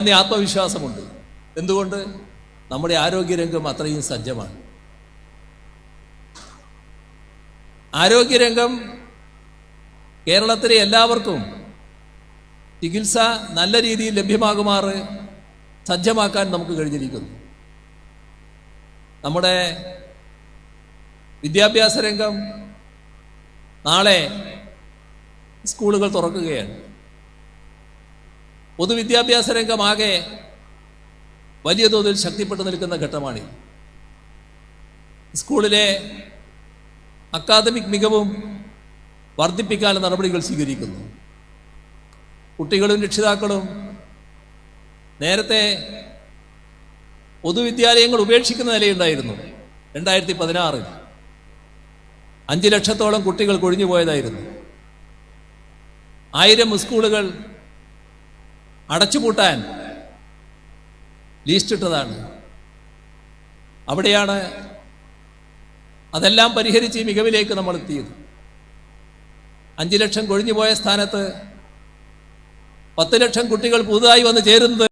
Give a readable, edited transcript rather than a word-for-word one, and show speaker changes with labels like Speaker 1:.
Speaker 1: ആത്മവിശ്വാസമുണ്ട്. എന്തുകൊണ്ട്? നമ്മുടെ ആരോഗ്യരംഗം അത്രയും സജ്ജമാണ്. ആരോഗ്യരംഗം കേരളത്തിലെ എല്ലാവർക്കും ചികിത്സ നല്ല രീതിയിൽ ലഭ്യമാകുമാറ് സജ്ജമാക്കാൻ നമുക്ക് കഴിഞ്ഞിരിക്കുന്നു. നമ്മുടെ വിദ്യാഭ്യാസ രംഗം നാളെ സ്കൂളുകൾ തുറക്കുകയാണ്. പൊതുവിദ്യാഭ്യാസ രംഗമാകെ വലിയ തോതിൽ ശക്തിപ്പെട്ടു നിൽക്കുന്ന ഘട്ടമാണിത്. സ്കൂളിലെ അക്കാദമിക് മികവും വർദ്ധിപ്പിക്കാനുള്ള നടപടികൾ സ്വീകരിക്കുന്നു. കുട്ടികളും രക്ഷിതാക്കളും നേരത്തെ പൊതുവിദ്യാലയങ്ങൾ ഉപേക്ഷിക്കുന്ന നിലയുണ്ടായിരുന്നു. 2016 5 ലക്ഷത്തോളം കുട്ടികൾ കൊഴിഞ്ഞു പോയതായിരുന്നു. 1000 സ്കൂളുകൾ അടച്ചുപൂട്ടാൻ ലിസ്റ്റിട്ടതാണ്. അവിടെയാണ് അതെല്ലാം പരിഹരിച്ച് ഈ മികവിലേക്ക് നമ്മൾ എത്തിയത്. 5 ലക്ഷം കൊഴിഞ്ഞു പോയ സ്ഥാനത്ത് 10 ലക്ഷം കുട്ടികൾ പുതുതായി വന്ന് ചേരുന്നത്